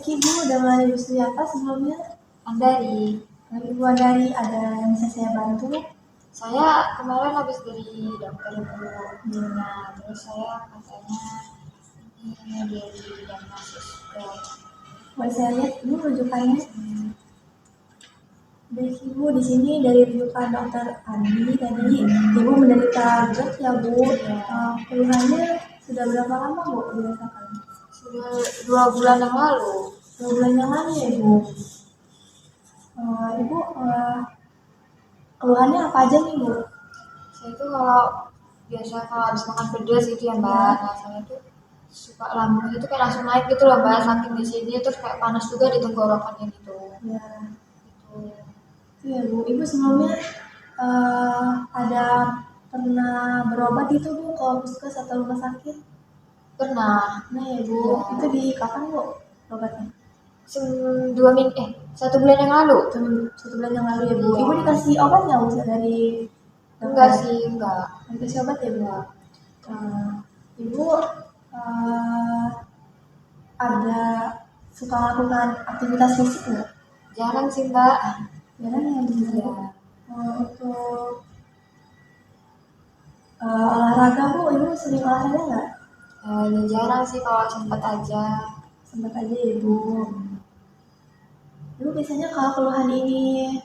Baik Ibu, dengan Ibu siapa sebelumnya? Andari, Ibu Andari, ada yang bisa saya bantu? saya kemarin habis dari dokter Bu. Nah, terus saya katanya ini dari diagnosis ke Boleh saya lihat Ibu rujukannya? Baik Ibu, di sini dari rujukan dokter Andi tadi Ibu menderita GERD ya Bu. Keluhannya sudah berapa lama Bu dirasakan? sudah 2 bulan yang lalu. 2 bulan yang lalu ya Ibu. Ibu keluhannya apa aja nih Bu? Saya itu kalau biasa kalau habis makan pedas gitu ya Mbak, nah saya tuh suka lambung itu kayak langsung naik gitu loh Mbak, saking di sini terus kayak panas juga di tenggorokannya gitu. Ya, Gitu. itu ya Bu. Ibu sebelumnya ada pernah berobat itu Bu ke puskes atau rumah sakit? Pernah. Nah ya Bu, Ya. itu di kapan Bu berobatnya? 1 bulan yang lalu. 1 bulan yang lalu ya Bu. Iya. Ibu dikasih obat nggak Bu dari Enggak sih, enggak. dikasih obat ya Bu? Ibu ada suka melakukan aktivitas fisik nggak? Jarang sih Mbak. Jarang ya Bu. Iya. Untuk olahraga Bu, Ibu sering olahraga nggak? Ya jarang sih kalau sempat aja. Sempat aja ya Bu. Ibu biasanya kalau keluhan ini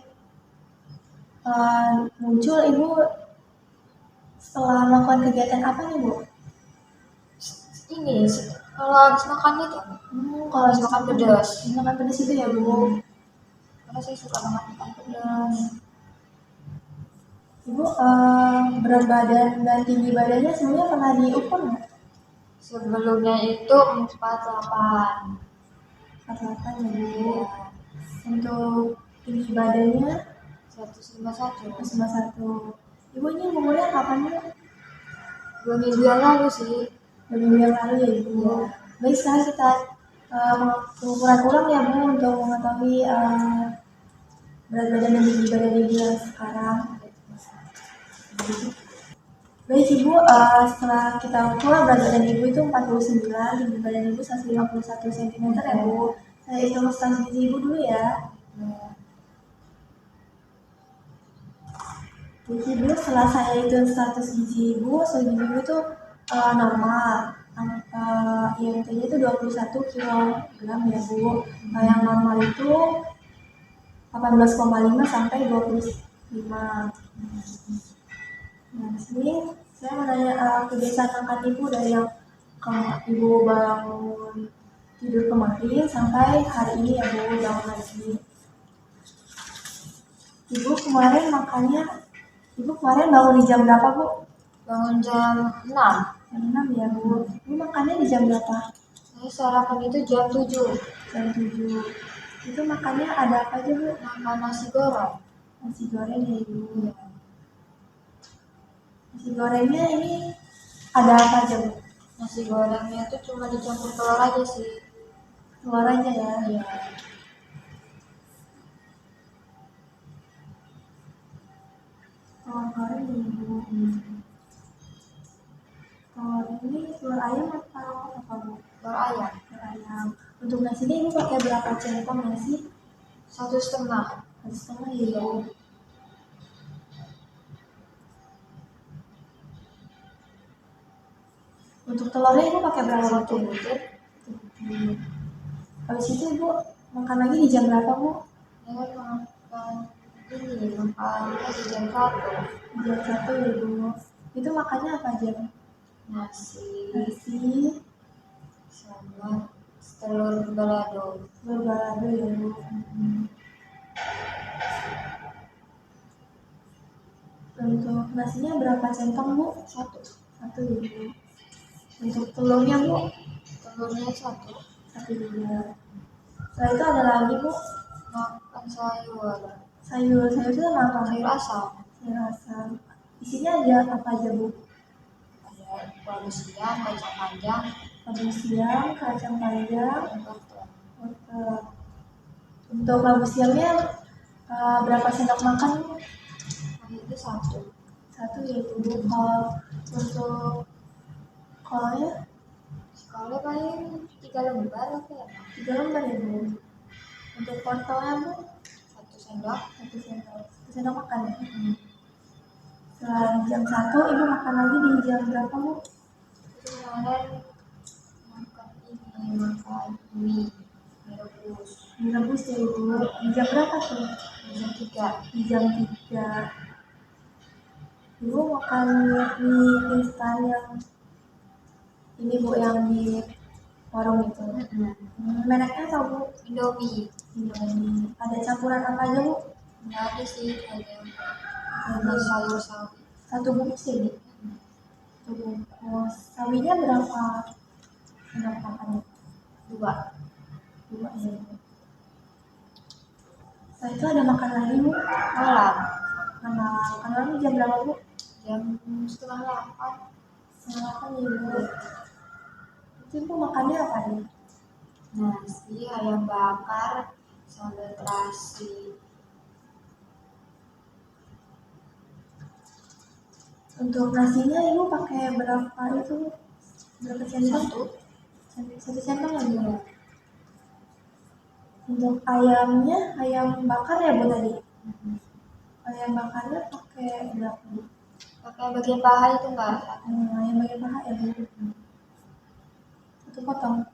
muncul, Ibu setelah melakukan kegiatan apa nih Bu? Ini kalau habis makan itu, Kalau habis makan pedas. makan pedas itu ya Bu. Karena saya suka banget makan pedas. Ibu berat badan dan tinggi badannya sebenarnya pernah diukur nggak? Sebelumnya itu 48. 48 ya Bu. Ya, Untuk tinggi badannya 151. 151. Ibu ini umurnya kapan Bu? 2 minggu yang lalu sih. 2 minggu yang lalu ya Ibu. Ya. Baik, sekarang kita pengukuran ulang ya Bu untuk mengetahui berat badan dan tinggi badan Ibu yang sekarang. Baik Ibu, setelah kita ukur berat badan Ibu itu 49, tinggi badan Ibu 151 cm ya Bu. Saya hitung stasiun gizi Ibu dulu ya. Jadi Ibu, setelah saya hitung status gizi Ibu, suhu gizi Ibu itu normal. IMT-nya itu 21 kg ya Bu. Yang normal itu 18,5 sampai 25. Nah, di sini saya mau nanya kebiasaan makan Ibu dari yang Ibu bangun tidur kemarin sampai hari ini ya Bu, bangun lagi. Ibu kemarin bangun di jam berapa Bu? Bangun jam 6. Jam 6 ya Bu. Ibu makannya di jam berapa? Saya sarapan itu jam 7. Jam 7. Itu makannya ada apa aja Bu? Makan nasi goreng. Nasi goreng ya Ibu. Ya. Nasi gorengnya ini ada apa aja Bu? Nasi gorengnya itu cuma dicampur telur aja sih. Telur aja ya. Iya. Telur goreng ya Ibu. Telur ini telur ayam atau apa Bu? Telur ayam. Telur ayam. Untuk nasinya Ibu pakai berapa centong nasi? 1,5. 1,5 ya Ibu. Untuk telurnya Ibu pakai berapa 1 butir? butir. Habis itu Ibu makan lagi di jam berapa Bu? Saya makan makannya di jam 1. Jam 1 ya Ibu. Itu makannya apa aja? Nasi sama telur balado. Telur balado ya Bu. Untuk nasinya berapa centong Bu? 1. 1 ya Bu. Untuk telurnya Bu? Telurnya 1. 1 juga. Setelah itu ada lagi Bu? Makan sayur. Sayur itu apa? Sayur asam. Sayur asam. Isinya ada apa aja Bu? Ada labu siam, kacang panjang, Labu siam, kacang panjang, dan wortel. wortel. Untuk labu siamnya berapa sendok makan Bu? Itu 1. 1 ya Bu. Kalau untuk kolnya Sekolah paling 3 3 lembar apa ya? 3 lembar ya Bu. Untuk wortelnya Bu 1 sendok. 1 sendok makan ya. Setelah jam 1 Ibu makan lagi di jam berapa Bu? Itu kemarin makan mie rebus. Mie rebus ya Ibu. Di jam berapa tuh? Jam 3. Di jam 3. Ibu makan mie instan yang ini Bu, yang di warung itu. Mereknya apa Bu? Indomie. Indomie. Ada campuran apa aja Bu? Nggak ada sih, ada sama sayur sawi. 1 bungkus ya Bu? 1 bungkus. Sawinya berapa? Sendok makan? 2. 2 ya Bu. Setelah itu ada makan lagi Bu? Malam Makan lagi jam berapa Bu? jam 7:30. Setengah 8 ya Bu. Itu Bu makannya apa nih? Nasi ayam bakar sambal terasi. Untuk nasinya Ibu pakai berapa itu Bu? Berapa sendok? 1. 1 sendok ya Bu? Untuk ayamnya, ayam bakar ya Bu tadi? Ayam bakarnya pakai berapa Bu? Pakai bagian paha itu enggak? Ayam bagian paha ya Bu? 1 potong.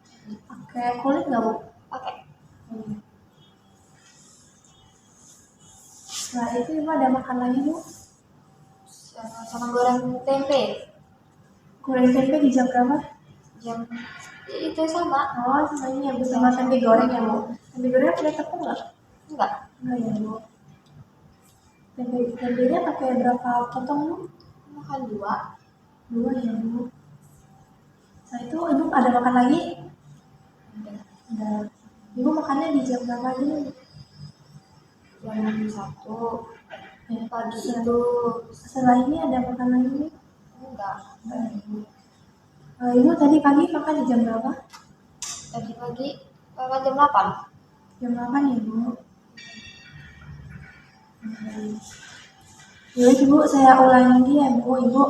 Pakai kulit nggak Bu? Pakai. Setelah itu Ibu ada makan lagi Bu? Sama goreng tempe. Goreng tempe di jam berapa? Jam itu sama. Oh, sama ini ya Bu, sama tempe goreng ya Bu? Tempe goreng pakai tepung nggak? Enggak. Enggak ya Bu. Tempenya pakai berapa potong Bu? Makan 2. 2 ya Bu. Setelah itu Ibu ada makan lagi? Ada. Ibu makannya di jam berapa aja Bu? Jam 1 pagi itu. Setelah ini ada makan lagi Bu? Enggak. Enggak ya Bu. Ibu tadi pagi makan di jam berapa? Tadi pagi makan jam 8. Jam 8 ya Bu. Ya Ibu, saya ulangi lagi ya Bu. Ibu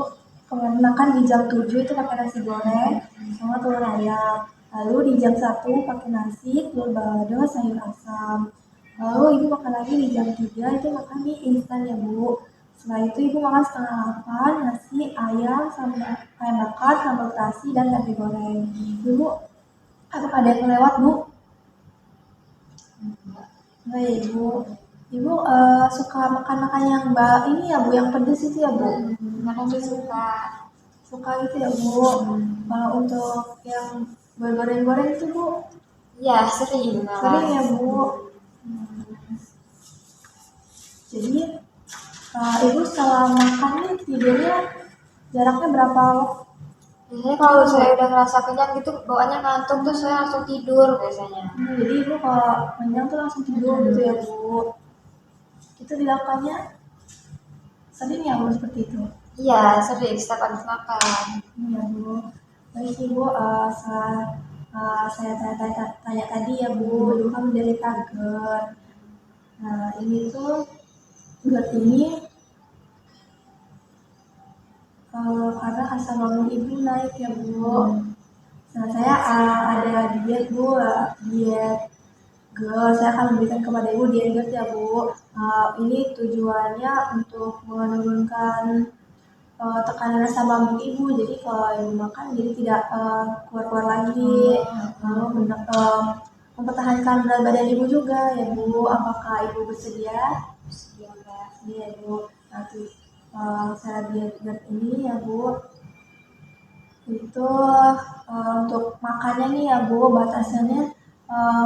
kemarin makan di jam 7 itu pakai nasi goreng sama telur ayam. Lalu di jam 1 pakai nasi, telur balado, sayur asam. Lalu Ibu makan lagi di jam 3 itu makan mie instan ya Bu. Setelah itu Ibu makan setengah 8 nasi, ayam, sambal ayam bakar, sambal terasi, dan tempe goreng. Ibu, apakah ada yang lewat Bu? Enggak ya Ibu. Ibu suka makan yang ini ya Bu, yang pedes itu ya Bu? Makan suka. Suka gitu ya Bu. Kalau untuk yang goreng-goreng itu Bu? Iya, sering. Sering ya Bu. Jadi Ibu setelah makan nih tidurnya jaraknya berapa waktu? Biasanya kalau saya udah ngerasa kenyang gitu, bawaannya ngantuk terus saya langsung tidur biasanya. Jadi Ibu kalau kenyang tuh langsung tidur gitu ya Bu. Itu dilakukannya sering ya Bu seperti itu? Iya, sering setiap habis makan. Iya Bu. Baik Ibu, saya tanya tadi ya Bu, Ibu kan menderita GERD. Nah ini tuh GERD ini karena asam lambung Ibu naik ya Bu. Nah saya ada diet Bu, diet GERD. Saya akan memberikan kepada Ibu diet GERD ya Bu. Ini tujuannya untuk menurunkan tekanan asam lambung Ibu. Jadi kalau Ibu makan jadi tidak keluar-keluar lagi. Lalu mempertahankan berat badan Ibu juga ya Bu. Apakah Ibu bersedia? Iya Bu. Nanti cara diet GERD ini ya Bu, itu untuk makannya nih ya Bu, batasannya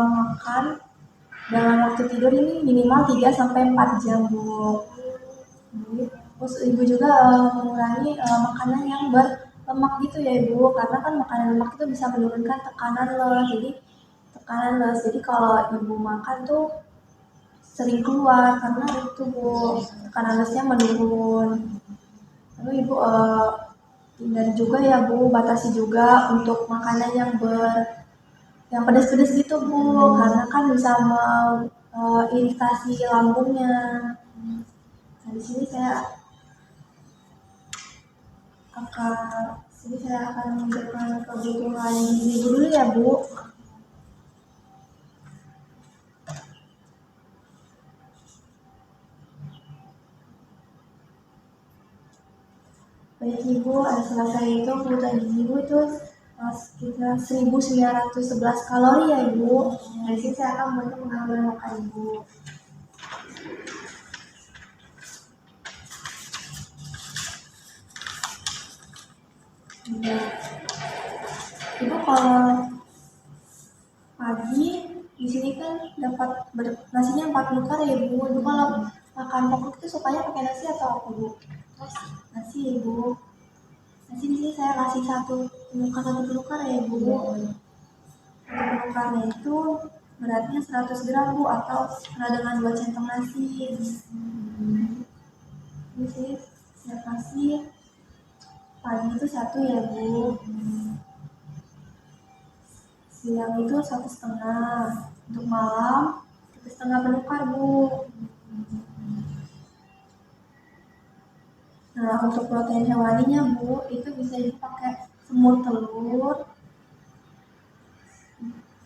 makan dengan waktu tidur ini minimal 3-4 jam Bu. Terus Ibu juga mengurangi makanan yang berlemak gitu ya Ibu, karena kan makanan lemak itu bisa menurunkan tekanan los. Jadi kalau Ibu makan tuh sering keluar karena itu Bu, tekanan losnya menurun. Lalu Ibu dan juga ya Bu, batasi juga untuk makanan yang pedas-pedas gitu Bu, karena kan bisa iritasi lambungnya. Nah di sini saya akan menunjukkan kebutuhan gizi Ibu dulu ya Bu. banyak ibu, ada selesai itu kebutuhan gizi ibu itu sekitar 1911 kalori ya ibu. Dari sini saya akan membantu mengambil makan ibu. Nah, ibu kalau pagi di sini kan dapat nasinya 40 kali ya bu. Ibu kalau makan pokok itu sukanya pakai nasi atau apa bu? Nasi ibu. Nasi di sini saya kasih satu penukar ya bu. Satu penukarnya itu beratnya 100 gram bu, atau setengah dengan 2 centong nasi. Ini sih saya kasih pagi itu 1 ya bu. Siang itu 1,5. Untuk malam 1,5 penukar bu. Nah untuk protein hewaninya bu, itu bisa dipakai semur telur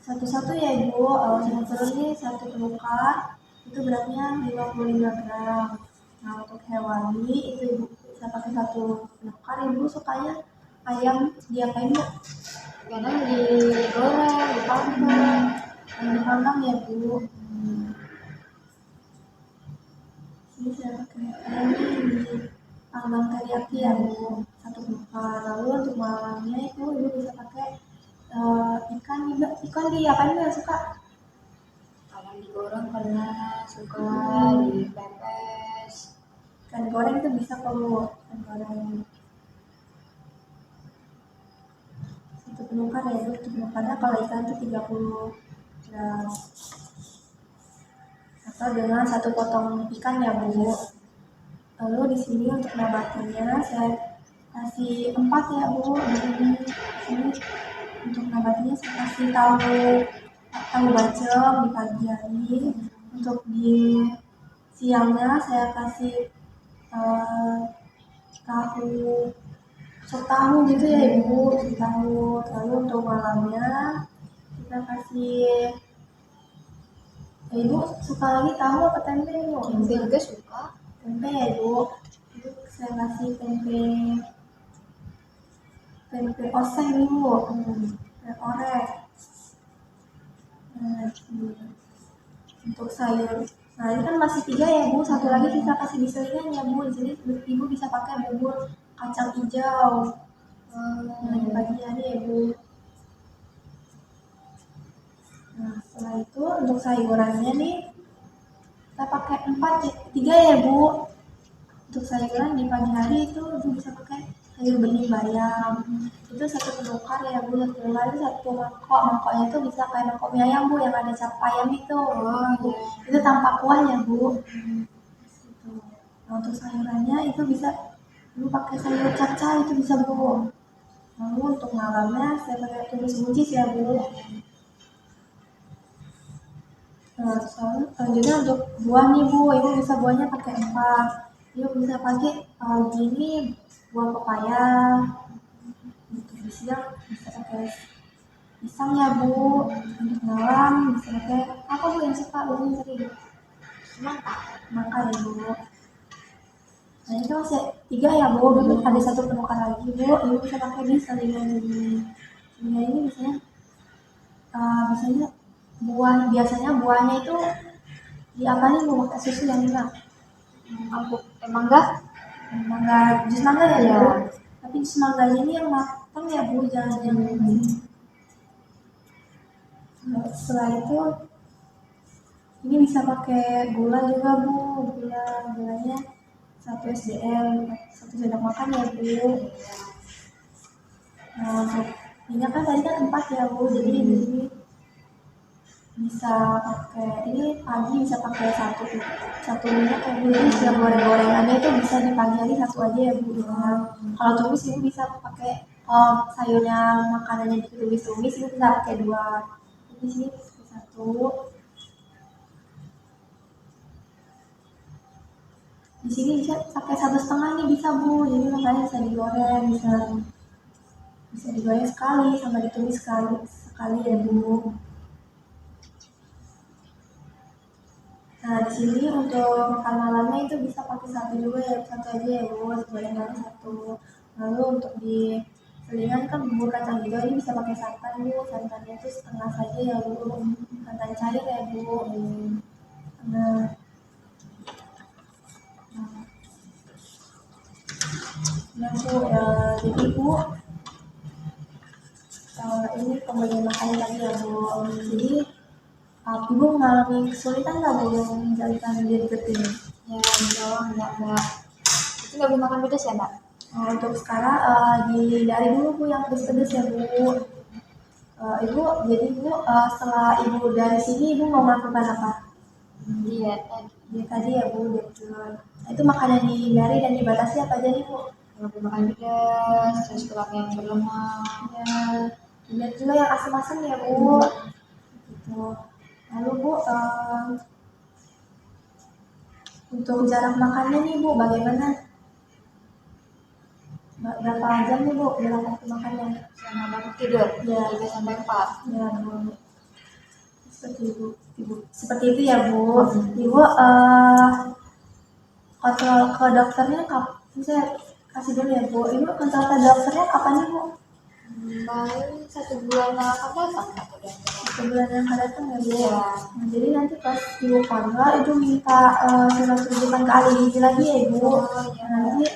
satu-satu ya ibu. Semur telur ini 1 penukar itu beratnya 55 gram. Nah untuk hewani itu ibu bisa pakai 1 penukar. Ibu sukanya ayam diapain bu? Kadang digoreng, dipanggang. Yang dipanggang ya bu. Ini saya pakai ayam ini dipanggang teriyaki ya bu, 1 penukar. Lalu untuk malamnya itu ibu bisa pakai ikan juga. Ikan diapain bu yang suka? Kadang digoreng pernah, suka dipepes. Ikan goreng itu bisa kok bu, ikan goreng 1 penukar ya bu. 1 penukarnya kalau ikan itu 30 gram atau dengan 1 potong ikan ya bu. Lalu di sini untuk nabatinya saya kasih 4 ya bu. Di sini untuk nabatinya saya kasih tahu bacem di pagi hari. Untuk di siangnya saya kasih sop tahu gitu ya ibu, sop tahu. Lalu untuk malamnya kita kasih ibu suka lagi tahu apa tempe ibu? Tempe juga suka. Tempe ya ibu. Itu saya kasih tempe oseng ibu, tempe orek. Nah, untuk sayur, nah ini kan masih 3 ya bu. 1 lagi kita kasih di selingan ya bu. Di sini ibu bisa pakai bubur kacang hijau. Nah di pagi hari ya bu. Nah setelah itu untuk sayurannya nih kita pakai 3 ya bu. Untuk sayuran di pagi hari itu ibu bisa pakai sayur bening bayam. Itu 1 penukar ya bu. 1 penukar itu 1 mangkok. Mangkoknya itu bisa kayak mangkok mie ayam bu, yang ada cap ayam itu. Itu tanpa kuah ya bu. Nah untuk sayurannya itu bisa ibu pakai sayur cacah, itu bisa bu. Lalu untuk malamnya saya pakai tumis buncis ya bu. Nah selanjutnya untuk buah nih bu, ibu bisa buahnya pakai 4. Ibu bisa pakai gini buah pepaya. Untuk di siang bisa pakai pisang ya bu. Untuk malam bisa pakai apa bu yang suka bu sering? Semangka ya bu. Nah itu masih 3 ya bu. Ada 1 penukar lagi bu. Ibu bisa pakai di selingan ini. Selingan ini biasanya buahnya itu diapain bu, pakai susu yang enak. Mangga? Mangga, jus mangga ya bu. Tapi jus mangganya ini yang matang ya bu, jangan yang setelah itu ini bisa pakai gula juga bu. Gulanya 1 SDL, 1 sendok makan ya bu. Nah untuk minyak kan tadi kan 4 ya bu, jadi di sini bisa pakai, ini pagi bisa pakai 1 minyak ya bu. Jadi setiap goreng-gorengannya itu bisa di pagi hari 1 aja ya bu. Kalau tumis ibu bisa pakai, sayurnya makanannya ditumis ibu bisa pakai 2. Di sini 1. Di sini bisa pakai 1,5 nih bisa bu. Jadi makanya bisa digoreng, bisa digoreng sekali sama ditumis sekali ya bu. Nah di sini untuk makan malamnya itu bisa pakai 1 juga ya, 1 aja ya bu. Goreng 1. Lalu untuk di selingan kan bubur kacang hijau ini bisa pakai santan Bu, santannya itu setengah saja ya Bu, santan cair ya Bu. Nah, nah Bu, jadi Bu, ini pemberian makanan tadi ya Bu. Jadi Ibu mengalami kesulitan nggak Bu yang menjalankan diet ini? Ya enggak lah, enggak. Itu nggak boleh makan pedas ya Mbak? Untuk sekarang dari dulu Bu yang pedes-pedes ya Bu. Ibu, jadi Bu, setelah Ibu dari sini Ibu mau melakukan apa? Diet Ya tadi ya Bu, betul. Itu makanan dihindari dan dibatasi apa aja nih Bu? nggak boleh makan pedas, terus kurang yang berlemak. Ya, dan juga yang asam-asam ya Bu. Gitu. Lalu Bu, untuk jarak makannya nih Bu, bagaimana? Berapa jam nih Bu jarak waktu makannya? Sama bangun tidur Ya. 3 sampai 4. Ya Bu. Seperti itu, Ibu. Seperti itu ya Bu. Ibu kontrol ke dokternya kapan? Saya kasih dulu ya Bu. Ibu kontrol ke dokternya kapan nih Bu? Paling 1 bulan yang akan datang kata dokter. 1 bulan yang akan datang ya Bu. Iya. Nah, jadi nanti pas Ibu kontrol, Ibu minta surat rujukan ke ahli gizi lagi ya Ibu. Iya. Nah, nanti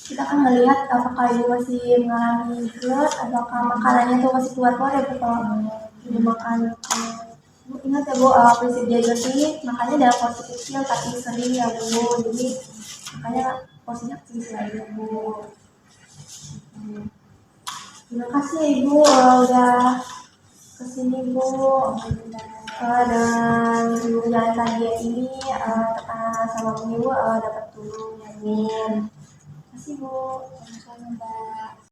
kita akan melihat apakah Ibu masih mengalami GERD, apakah makanannya tuh masih keluar-keluar ya Bu kalau Ibu makan. Bu, ingat ya Bu, prinsip diet ini makannya dalam porsi kecil tapi sering ya Bu. Jadi makanya porsinya kecil aja Bu. Terima kasih ya Ibu udah kesini Bu. Dan Ibu jalankan diet ini tekanan sama Ibu dapat turun ya Bu. Terima kasih Bu. Sama-sama Mbak.